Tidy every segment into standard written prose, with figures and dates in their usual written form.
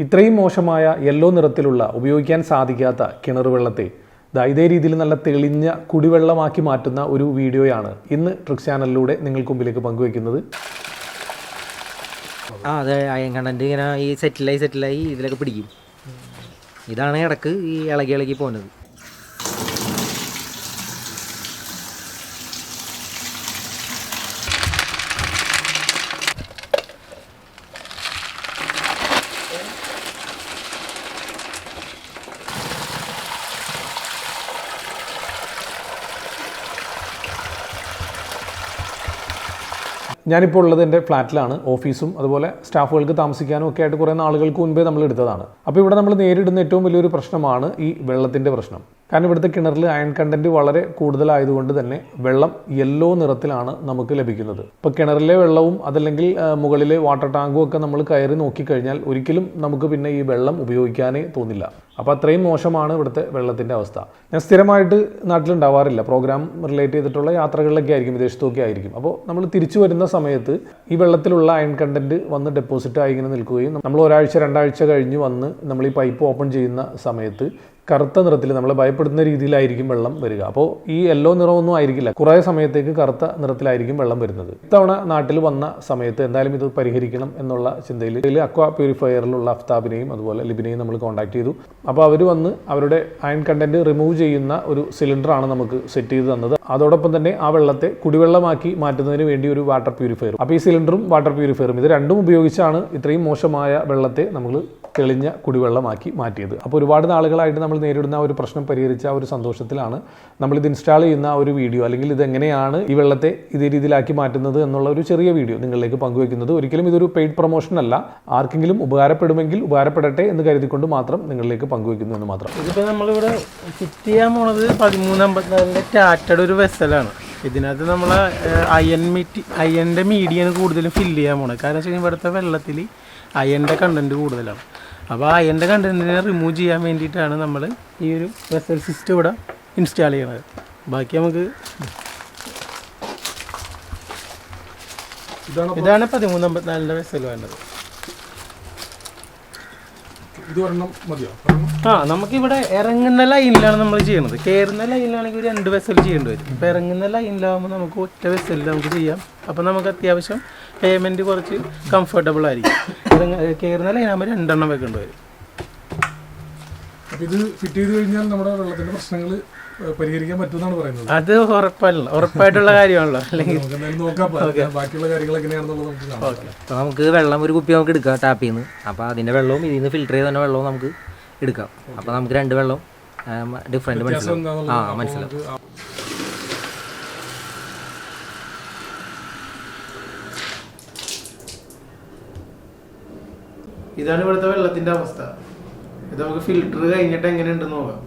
ഇത്രയും മോശമായ യെല്ലോ നിറത്തിലുള്ള ഉപയോഗിക്കാൻ സാധിക്കാത്ത കിണർ വെള്ളത്തെ ഇതേ രീതിയിൽ നല്ല തെളിഞ്ഞ കുടിവെള്ളമാക്കി മാറ്റുന്ന ഒരു വീഡിയോയാണ് ഇന്ന് ട്രിക്സ് ചാനലിലൂടെ നിങ്ങൾക്ക് മുമ്പിലേക്ക് പങ്കുവയ്ക്കുന്നത്. അതെ, അയൺ കണ്ടന്റ് ഇങ്ങനെ ഈ സെറ്റിലായി ഇതിലൊക്കെ പിടിക്കും. ഇതാണ് ഇടക്ക് ഈ ഇളകി പോകുന്നത്. ഞാനിപ്പോൾ ഉള്ളത് എൻ്റെ ഫ്ലാറ്റിലാണ്. ഓഫീസും അതുപോലെ സ്റ്റാഫുകൾക്ക് താമസിക്കാനും ഒക്കെ ആയിട്ട് കുറേ നാളുകൾക്ക് മുൻപേ നമ്മൾ എടുത്തതാണ്. അപ്പോൾ ഇവിടെ നമ്മൾ നേരിടുന്ന ഏറ്റവും വലിയൊരു പ്രശ്നമാണ് ഈ വെള്ളത്തിൻ്റെ പ്രശ്നം. കാരണം ഇവിടുത്തെ കിണറിൽ അയൺ കണ്ടന്റ് വളരെ കൂടുതലായതുകൊണ്ട് തന്നെ വെള്ളം യെല്ലോ നിറത്തിലാണ് നമുക്ക് ലഭിക്കുന്നത്. ഇപ്പോൾ കിണറിലെ വെള്ളവും അതല്ലെങ്കിൽ മുകളിലെ വാട്ടർ ടാങ്കും ഒക്കെ നമ്മൾ കയറി നോക്കിക്കഴിഞ്ഞാൽ ഒരിക്കലും നമുക്ക് പിന്നെ ഈ വെള്ളം ഉപയോഗിക്കാനേ തോന്നില്ല. അപ്പോൾ അത്രയും മോശമാണ് ഇവിടുത്തെ വെള്ളത്തിൻ്റെ അവസ്ഥ. ഞാൻ സ്ഥിരമായിട്ട് നാട്ടിലുണ്ടാവാറില്ല. പ്രോഗ്രാം റിലേറ്റ് ചെയ്തിട്ടുള്ള യാത്രകളിലൊക്കെ ആയിരിക്കും, വിദേശത്തൊക്കെ ആയിരിക്കും. അപ്പോൾ നമ്മൾ തിരിച്ചു വരുന്ന സമയത്ത് ഈ വെള്ളത്തിലുള്ള അയൺ കണ്ടന്റ് വന്ന് ഡെപ്പോസിറ്റ് ആയി ഇങ്ങനെ നിൽക്കുകയും നമ്മൾ ഒരാഴ്ച 2 ആഴ്ച കഴിഞ്ഞ് വന്ന് നമ്മൾ ഈ പൈപ്പ് ഓപ്പൺ ചെയ്യുന്ന സമയത്ത് കറുത്ത നിറത്തിൽ നമ്മളെ ഭയപ്പെടുന്ന രീതിയിലായിരിക്കും വെള്ളം വരിക. അപ്പോൾ ഈ യെല്ലോ നിറമൊന്നും ആയിരിക്കില്ല, കുറേ സമയത്തേക്ക് കറുത്ത നിറത്തിലായിരിക്കും വെള്ളം വരുന്നത്. ഇത്തവണ നാട്ടിൽ വന്ന സമയത്ത് എന്തായാലും ഇത് പരിഹരിക്കണം എന്നുള്ള ചിന്തയിൽ അക്വാ പ്യൂരിഫയറിലുള്ള അഫ്താബിനെയും അതുപോലെ ലിബിനെയും നമ്മൾ കോൺടാക്ട് ചെയ്തു. അപ്പോൾ അവർ വന്ന് അവരുടെ അയൺ കണ്ടന്റ് റിമൂവ് ചെയ്യുന്ന ഒരു സിലിണ്ടറാണ് നമുക്ക് സെറ്റ് ചെയ്ത് തന്നത്. അതോടൊപ്പം തന്നെ ആ വെള്ളത്തെ കുടിവെള്ളമാക്കി മാറ്റുന്നതിന് വേണ്ടി ഒരു വാട്ടർ പ്യൂരിഫയറും. അപ്പോൾ ഈ സിലിണ്ടറും വാട്ടർ പ്യൂരിഫയറും ഇത് രണ്ടും ഉപയോഗിച്ചാണ് ഇത്രയും മോശമായ വെള്ളത്തെ നമ്മൾ തെളിഞ്ഞ കുടിവെള്ളമാക്കി മാറ്റിയത്. അപ്പോൾ ഒരുപാട് നാളുകളായിട്ട് നമ്മൾ നേരിടുന്ന ഒരു പ്രശ്നം പരിഹരിച്ച ഒരു സന്തോഷത്തിലാണ് നമ്മളിത് ഇൻസ്റ്റാൾ ചെയ്യുന്ന ഒരു വീഡിയോ, അല്ലെങ്കിൽ ഇതെങ്ങനെയാണ് ഈ വെള്ളത്തെ ഇതേ രീതിയിലാക്കി മാറ്റുന്നത് എന്നുള്ള ഒരു ചെറിയ വീഡിയോ നിങ്ങളിലേക്ക് പങ്കുവയ്ക്കുന്നത്. ഒരിക്കലും ഇതൊരു പെയ്ഡ് പ്രൊമോഷൻ അല്ല, ആർക്കെങ്കിലും ഉപകാരപ്പെടുമെങ്കിൽ ഉപകാരപ്പെടട്ടെ എന്ന് കരുതിക്കൊണ്ട് മാത്രം നിങ്ങളിലേക്ക് പങ്കുവയ്ക്കുന്നു എന്ന് മാത്രം. ഇതിപ്പോൾ നമ്മളിവിടെ ഫിറ്റ് ചെയ്യാൻ പോണത് 1354 ടാറ്റയുടെ ഒരു വെസലാണ്. ഇതിനകത്ത് നമ്മൾ അയണിൻ്റെ മീഡിയാണ് കൂടുതലും ഫില്ല് ചെയ്യാൻ പോണത്. കാരണം വെച്ച് കഴിഞ്ഞാൽ ഇവിടുത്തെ വെള്ളത്തിൽ അയണിൻ്റെ കണ്ടൻറ്റ് കൂടുതലാണ്. അപ്പോൾ ആ അയണിൻ്റെ കണ്ടൻറ്റിനെ റിമൂവ് ചെയ്യാൻ വേണ്ടിയിട്ടാണ് നമ്മൾ ഈ ഒരു വെസൽ സിസ്റ്റം ഇവിടെ ഇൻസ്റ്റാൾ ചെയ്യണത്. ബാക്കി നമുക്ക് ഇതാണ് 1354 വെസൽ വേണ്ടത്. നമുക്കിവിടെ ഇറങ്ങുന്ന ലൈനിലാണ് നമ്മൾ ചെയ്യണത്. കയറുന്ന ലൈനിലാണെങ്കിൽ ഒരു 2 വെസൽ ചെയ്യേണ്ടി വരും. ഇപ്പോൾ ഇറങ്ങുന്ന ലൈനിലാകുമ്പോൾ നമുക്ക് ഒറ്റ വെസലിൽ നമുക്ക് ചെയ്യാം. അപ്പോൾ നമുക്ക് അത്യാവശ്യം പേയ്മെൻറ്റ് കുറച്ച് കംഫർട്ടബിൾ ആയിരിക്കും. കയറുന്ന ലൈനാകുമ്പോൾ 2 എണ്ണം വെക്കേണ്ടി വരും. അപ്പോൾ ഇത് ഫിറ്റ് ചെയ്ത് കഴിഞ്ഞാൽ നമ്മുടെ വെള്ളത്തിൻ്റെ പ്രശ്നങ്ങൾ പരിഹരിക്കാൻ പറ്റുമെന്നാണ് പറയുന്നത്. അത് ഉറപ്പായിട്ടുള്ള കാര്യമാണല്ലോ. അല്ലെങ്കിൽ നമുക്ക് വെള്ളം ഒരു കുപ്പി നമുക്ക് എടുക്കാം ടാപ്പിൽ നിന്ന്. അപ്പോൾ അതിൻ്റെ വെള്ളവും ഇതിൽ നിന്ന് ഫിൽറ്റർ ചെയ്ത് തന്നെ വെള്ളവും നമുക്ക് എടുക്കാം. അപ്പോൾ നമുക്ക് 2 വെള്ളം ഡിഫറൻറ്റ് മനസ്സിലാവും. ഇതാണ് ഇവിടുത്തെ വെള്ളത്തിൻ്റെ അവസ്ഥ. ഇത് നമുക്ക് ഫിൽറ്റർ കഴിഞ്ഞിട്ട് എങ്ങനെയുണ്ടെന്ന് നോക്കാം.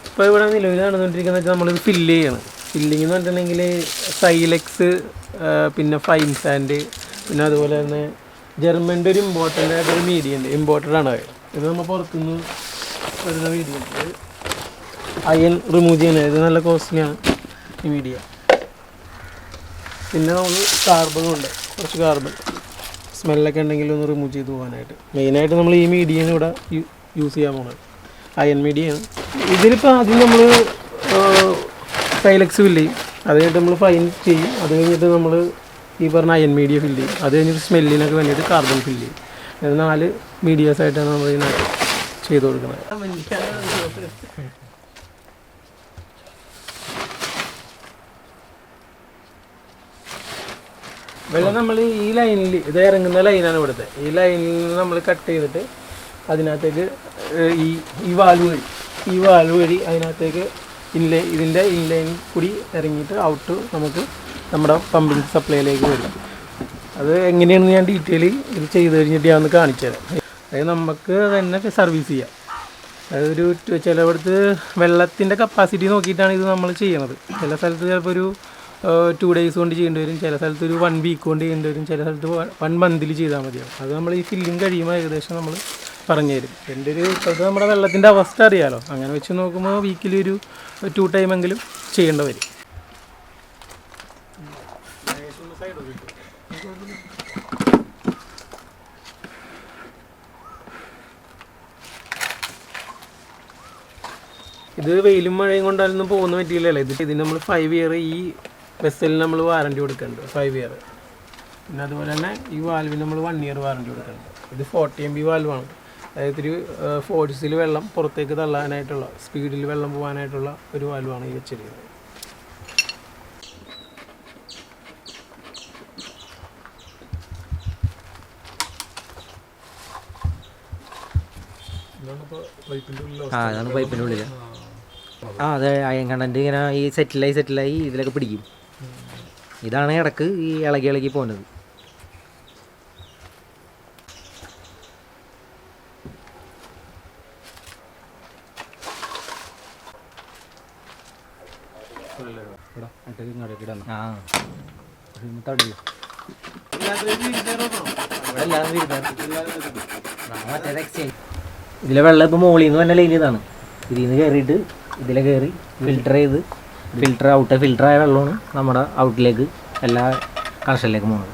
ഇപ്പോൾ ഇവിടെ നിലവിൽ നടന്നുകൊണ്ടിരിക്കുന്നത് നമ്മളിത് ഫില്ല് ചെയ്യണം. ഫില്ലിങ് എന്ന് പറഞ്ഞിട്ടുണ്ടെങ്കിൽ സൈലെക്സ്, പിന്നെ ഫൈൻ സാൻഡ്, പിന്നെ അതുപോലെ തന്നെ ജർമ്മൻ്റെ ഒരു ഇമ്പോർട്ടൻ്റ് ആയിട്ടൊരു മീഡിയ ഉണ്ട്. ഇമ്പോർട്ടഡ് ആണ് ഇത്. നമ്മൾ പുറത്തുനിന്ന് വരുന്ന മീഡിയ. അയൺ റിമൂവ് ചെയ്യുന്നത് ഇത് നല്ല കോസ്റ്റ്ലിയാണ് ഈ മീഡിയ. പിന്നെ നമുക്ക് കാർബണുണ്ട്, കുറച്ച് കാർബൺ സ്മെല്ലൊക്കെ ഉണ്ടെങ്കിൽ ഒന്ന് റിമൂവ് ചെയ്ത് പോകാനായിട്ട്. മെയിനായിട്ട് നമ്മൾ ഈ മീഡിയയാണ് ഇവിടെ യൂസ് ചെയ്യാൻ പോകുന്നത്. അയൺ മീഡിയയാണ്. ഇതിലിപ്പോൾ ആദ്യം നമ്മൾ സൈലെക്സ് ഫില്ല് ചെയ്യും, അത് കഴിഞ്ഞിട്ട് നമ്മൾ ഫൈൻ ചെയ്യും, അത് കഴിഞ്ഞിട്ട് നമ്മൾ ഈ പറഞ്ഞ അയൺ മീഡിയ ഫില്ല് ചെയ്യും, അത് കഴിഞ്ഞിട്ട് സ്മെല്ലിനൊക്കെ വേണ്ടിയിട്ട് കാർബൺ ഫില്ല് ചെയ്യും. ഇത് 4 മീഡിയാസായിട്ടാണ് നമ്മൾ ഇതിനകത്ത് ചെയ്ത് കൊടുക്കുന്നത്. വെള്ളം നമ്മൾ ഈ ലൈനിൽ, ഇത് ഇറങ്ങുന്ന ലൈനാണ് ഇവിടുത്തെ, ഈ ലൈനിൽ നമ്മൾ കട്ട് ചെയ്തിട്ട് അതിനകത്തേക്ക് ഈ വാൽവ് വഴി അതിനകത്തേക്ക് ഇതിൻ്റെ ഇൻലൈൻ കൂടി ഇറങ്ങിയിട്ട് ഔട്ട് നമുക്ക് നമ്മുടെ പമ്പിങ് സപ്ലൈയിലേക്ക് വരും. അത് എങ്ങനെയാണെന്ന് ഞാൻ ഡീറ്റെയിൽ ഇത് ചെയ്ത് കഴിഞ്ഞിട്ട് ഞാൻ ഒന്ന് കാണിച്ചു തരാം. അതായത് നമുക്ക് തന്നെ സർവീസ് ചെയ്യാം. അതൊരു ചിലയിടത്ത് വെള്ളത്തിൻ്റെ കപ്പാസിറ്റി നോക്കിയിട്ടാണ് ഇത് നമ്മൾ ചെയ്യണത്. ചില സ്ഥലത്ത് ചിലപ്പോൾ ഒരു 2 days കൊണ്ട് ചെയ്യേണ്ടി വരും, ചില സ്ഥലത്ത് ഒരു 1 week കൊണ്ട് ചെയ്യേണ്ടി വരും, ചില സ്ഥലത്ത് 1 month ചെയ്താൽ മതിയാവും. അത് നമ്മൾ ഈ ഫില്ലിങ് കഴിയുമ്പോൾ ഏകദേശം നമ്മൾ പറഞ്ഞുതരും. എൻ്റെ ഒരു ഇപ്പോഴത്തെ നമ്മുടെ വെള്ളത്തിൻ്റെ അവസ്ഥ അറിയാലോ, അങ്ങനെ വെച്ച് നോക്കുമ്പോൾ വീക്കിലി ഒരു 2 ടൈമെങ്കിലും ചെയ്യേണ്ടി വരും. ഇത് വെയിലും മഴയും കൊണ്ടാലൊന്നും പോകുന്ന പറ്റിയില്ലല്ലോ. ഇതിന് നമ്മൾ 5 ഇയർ ഈ വെസലിന് നമ്മൾ വാറണ്ടി കൊടുക്കുന്നുണ്ട്, 5 ഇയർ. പിന്നെ അതുപോലെ തന്നെ ഈ വാൽവിന് നമ്മൾ 1 ഇയർ വാറണ്ടി കൊടുക്കുന്നുണ്ട്. ഇത് 40 MB വാൽവാണ്. അതായത് ഒരു ഫോഴ്സിൽ വെള്ളം പുറത്തേക്ക് തള്ളാനായിട്ടുള്ള, സ്പീഡിൽ വെള്ളം പോകാനായിട്ടുള്ള ഒരു വാൽവാണ് ഈ വെച്ചിരിക്കുന്നത്. അതാണ് പൈപ്പിൻ്റെ ഉള്ളിൽ. അതെ, അയൺ കണ്ടന്റ് ഇങ്ങനെ ഈ സെറ്റിലായി ഇതിലൊക്കെ പിടിക്കും. ഇതാണ് ഇടക്ക് ഈ ഇളകി പോകുന്നത്. ഇതിലെ വെള്ളം ഇപ്പോൾ മുകളിൽ നിന്ന് തന്നെ ലൈൻ ചെയ്താണ്. ഇതിൽ നിന്ന് കയറിയിട്ട് ഇതിലെ കയറി ഫിൽറ്ററായ വെള്ളമാണ് നമ്മുടെ ഔട്ടിലേക്ക് എല്ലാ കണക്ഷനിലേക്ക് പോകുന്നത്.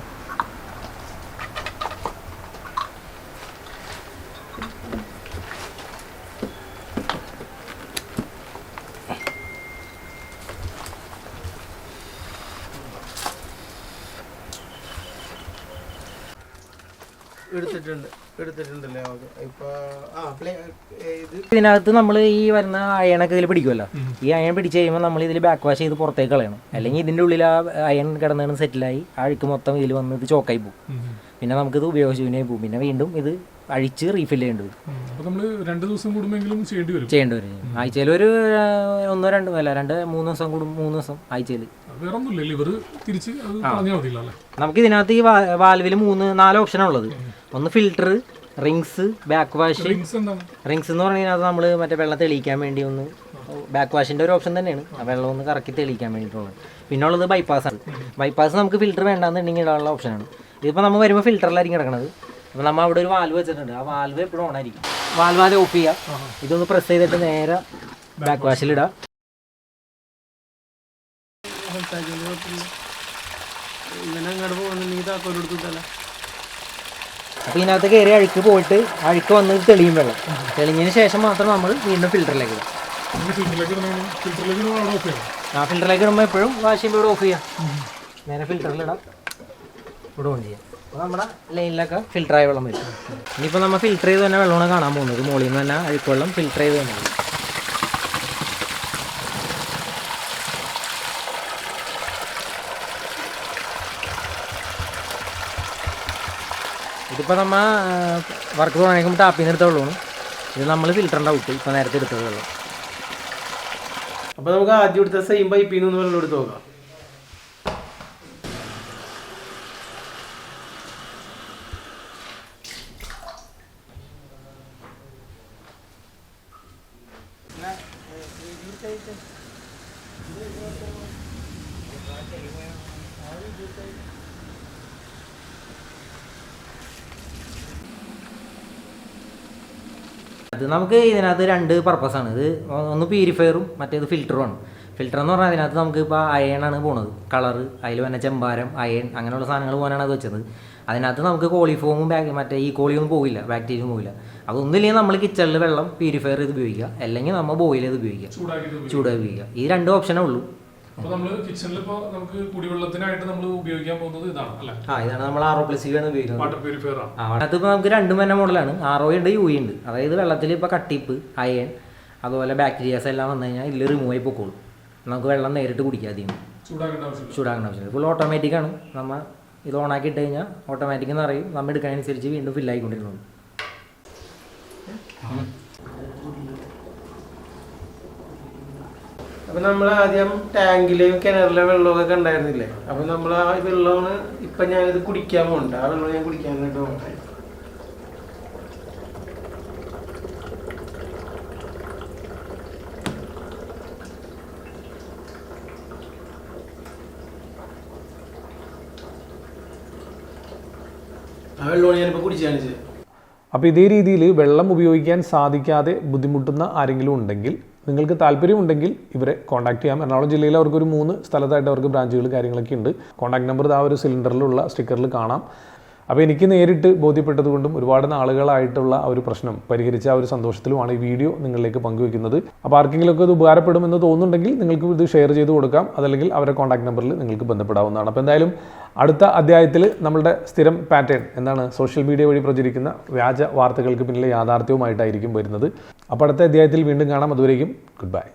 എടുത്തിട്ടുണ്ടല്ലേ. ഇതിനകത്ത് നമ്മൾ ഈ വരുന്ന അയണൊക്കെ ഇതിൽ പിടിക്കുമല്ലോ. ഈ അയൺ പിടിച്ച് കഴിയുമ്പോൾ നമ്മൾ ഇതിൽ ബാക്ക് വാഷ് ചെയ്ത് പുറത്തേക്ക് കളയണം. അല്ലെങ്കിൽ ഇതിൻ്റെ ഉള്ളിൽ ആ അയൺ കിടന്നാണ് സെറ്റിലായി അഴുക്ക് മൊത്തം ഇതിൽ വന്ന് ഇത് ചോക്കായി പോകും. പിന്നെ നമുക്കിത് ഉപയോഗശൂന്യമായി പോകും. പിന്നെ വീണ്ടും ഇത് അഴിച്ച് റീഫിൽ ചെയ്യേണ്ടി വരും. 2 ദിവസം കൂടുമെങ്കിലും ചെയ്യേണ്ടി വരും. ആഴ്ചയിൽ ഒരു 3 ദിവസം കൂടും, 3 ദിവസം ആഴ്ചയിൽ. നമുക്ക് ഇതിനകത്ത് ഈ വാൽവിൽ 4 ഓപ്ഷനാണ് ഉള്ളത്. ഒന്ന് filter, rings, back wash. Rings എന്ന് പറഞ്ഞാൽ നമ്മൾ മറ്റേ വെള്ളം തെളിയിക്കാൻ വേണ്ടി ഒന്ന്, ബാക്ക് വാഷിൻ്റെ ഒരു ഓപ്ഷൻ തന്നെയാണ്, വെള്ളം ഒന്ന് കറക്കി തെളിയിക്കാൻ വേണ്ടിയിട്ടുള്ളത്. പിന്നെ ഉള്ളത് ബൈപ്പാസാണ്. ബൈപ്പാസ് നമുക്ക് ഫിൽറ്റർ വേണ്ടാന്നുണ്ടെങ്കിൽ ഇടാനുള്ള ഓപ്ഷനാണ്. ഇതിപ്പോൾ നമ്മൾ വരുമ്പോൾ ഫിൽറ്ററിലായിരിക്കും കിടക്കുന്നത്. അപ്പോൾ നമ്മൾ അവിടെ ഒരു വാൽവ് വെച്ചിട്ടുണ്ട്. ആ വാൽവ് എപ്പോഴും ഓൺ ആയിരിക്കും. വാൽവ് ഓഫ് ചെയ്യുക, ഇതൊന്ന് പ്രസ് ചെയ്തിട്ട് നേരെ ബാക്ക് വാഷിലിടുക. അപ്പോൾ ഇതിനകത്ത് കയറി അഴുക്ക് പോയിട്ട് അഴുക്ക് വന്ന് തെളിയും വെള്ളം. തെളിഞ്ഞതിന് ശേഷം മാത്രം നമ്മൾ വീണ്ടും ഫിൽറ്ററിലേക്ക് ഇടും. ഫിൽറ്ററിലേക്ക് ഇടുമ്പോൾ എപ്പോഴും വാഷ് ചെയ്യുമ്പോൾ ഇവിടെ ഓഫ് ചെയ്യാം, നേരെ ഫിൽറ്ററിലിടാം, ഇവിടെ ഓൺ ചെയ്യാം. അപ്പോൾ നമ്മുടെ ലൈനിലൊക്കെ ഫിൽറ്ററായ വെള്ളം വരും. ഇനിയിപ്പോൾ നമ്മൾ ഫിൽറ്റർ ചെയ്ത് തന്നെ വെള്ളമാണ് കാണാൻ പോകുന്നത്. മുകളിൽ നിന്ന് തന്നെ അഴുക്ക് വെള്ളം ഫിൽറ്റർ ചെയ്ത് തന്നെ. ഇതിപ്പോൾ നമ്മൾ വർക്ക് തുടങ്ങിക്കുമ്പോൾ ടാപ്പിൽ നിന്ന് എടുത്ത വെള്ളമാണ്. ഇത് നമ്മൾ ഫിൽറ്ററിൻ്റെ ഔട്ട് ഇപ്പോൾ നേരത്തെ എടുത്തത് വെള്ളം. അപ്പോൾ നമുക്ക് ആദ്യം എടുത്ത സെയിം പൈപ്പിൽ നിന്ന് വെള്ളം എടുത്ത് നോക്കാം. അത് നമുക്ക് ഇതിനകത്ത് 2 പർപ്പസാണ്. ഇത് ഒന്ന് പ്യൂരിഫയറും മറ്റേത് ഫിൽറ്ററുമാണ്. ഫിൽറ്റർ എന്ന് പറഞ്ഞാൽ അതിനകത്ത് നമുക്ക് ഇപ്പോൾ അയണാണ് പോണത്, കളറ്, അതിൽ വന്ന ചെമ്പാരം, അയൺ അങ്ങനെയുള്ള സാധനങ്ങൾ പോകാനാണ് അത് വെച്ചത്. അതിനകത്ത് നമുക്ക് കോളിഫോമും മറ്റേ ഈ കോളിയൊന്നും പോകില്ല, ബാക്ടീരിയ പോകില്ല. അതൊന്നുമില്ലെങ്കിൽ നമ്മൾ കിച്ചണിൽ വെള്ളം പ്യൂരിഫയർ ചെയ്ത് ഉപയോഗിക്കുക, അല്ലെങ്കിൽ നമ്മൾ ബോയിൽ ചെയ്ത് ഉപയോഗിക്കുക, ചൂടാക്കി ഉപയോഗിക്കുക. ഈ 2 ഓപ്ഷനേ ഉള്ളൂ. ഇതാണ് നമ്മൾ RO+C ആണ് ഉപയോഗിക്കുന്നത്. അതിപ്പോൾ നമുക്ക് 2 തന്നെ മോഡലാണ്, RO ഉണ്ട്, UV ഉണ്ട്. അതായത് വെള്ളത്തിൽ ഇപ്പോൾ കട്ടിപ്പ്, അയൺ, അതുപോലെ ബാക്ടീരിയാസ് എല്ലാം വന്നു കഴിഞ്ഞാൽ ഇതിൽ റിമൂവ് ആയി പൊക്കോളും. നമുക്ക് വെള്ളം നേരിട്ട് കുടിക്കാതെ ചൂടാക്കേണ്ട ആവശ്യമില്ല. ഫുൾ ഓട്ടോമാറ്റിക്കാണ്. നമ്മൾ ഇത് ഓണാക്കി ഇട്ട് കഴിഞ്ഞാൽ ഓട്ടോമാറ്റിക് എന്ന് പറയും, നമ്മൾ എടുക്കാനനുസരിച്ച് വീണ്ടും ഫില്ലായിക്കൊണ്ടിരുന്നത്. അപ്പം നമ്മൾ ആദ്യം ടാങ്കിലെയും കിണറിലെ വെള്ളമൊക്കെ കണ്ടായിരുന്നില്ലേ? അപ്പം നമ്മൾ ആ വെള്ളമാണ് ഇപ്പം ഞാനിത് കുടിക്കാൻ പോകുന്നുണ്ട്. ആ വെള്ളം ഞാൻ കുടിക്കാനായിട്ട് പോകട്ടെ. ആ വെള്ളമാണ് ഞാനിപ്പോൾ കുടിച്ചു കാണിച്ചത്. അപ്പോൾ ഇതേ രീതിയിൽ വെള്ളം ഉപയോഗിക്കാൻ സാധിക്കാതെ ബുദ്ധിമുട്ടുന്ന ആരെങ്കിലും ഉണ്ടെങ്കിൽ, നിങ്ങൾക്ക് താല്പര്യമുണ്ടെങ്കിൽ ഇവരെ കോൺടാക്ട് ചെയ്യാം. എറണാകുളം ജില്ലയിൽ അവർക്കൊരു 3 സ്ഥലത്തായിട്ട് അവർക്ക് ബ്രാഞ്ചുകൾ കാര്യങ്ങളൊക്കെ ഉണ്ട്. കോൺടാക്ട് നമ്പർ ആ ഒരു സിലിണ്ടറിലുള്ള സ്റ്റിക്കറിൽ കാണാം. അപ്പോൾ എനിക്ക് നേരിട്ട് ബോധ്യപ്പെട്ടതുകൊണ്ടും ഒരുപാട് നാളുകളായിട്ടുള്ള ആ ഒരു പ്രശ്നം പരിഹരിച്ച ആ ഒരു സന്തോഷത്തിലുമാണ് ഈ വീഡിയോ നിങ്ങളിലേക്ക് പങ്കുവെക്കുന്നത്. അപ്പോൾ ആർക്കെങ്കിലുമൊക്കെ ഇത് ഉപകാരപ്പെടുമെന്ന് തോന്നുന്നുണ്ടെങ്കിൽ നിങ്ങൾക്ക് ഇത് ഷെയർ ചെയ്ത് കൊടുക്കാം, അതല്ലെങ്കിൽ അവരുടെ കോൺടാക്ട് നമ്പറിൽ നിങ്ങൾക്ക് ബന്ധപ്പെടാവുന്നതാണ്. അപ്പോൾ എന്തായാലും അടുത്ത അധ്യായത്തിൽ നമ്മളുടെ സ്ഥിരം പാറ്റേൺ എന്താണ്, സോഷ്യൽ മീഡിയ വഴി പ്രചരിക്കുന്ന വ്യാജ വാർത്തകൾക്ക് പിന്നിലെ യാഥാർത്ഥ്യവുമായിട്ടായിരിക്കും വരുന്നത്. അപ്പോൾ അടുത്ത അധ്യായത്തിൽ വീണ്ടും കാണാം. അതുവരേക്കും ഗുഡ് ബൈ.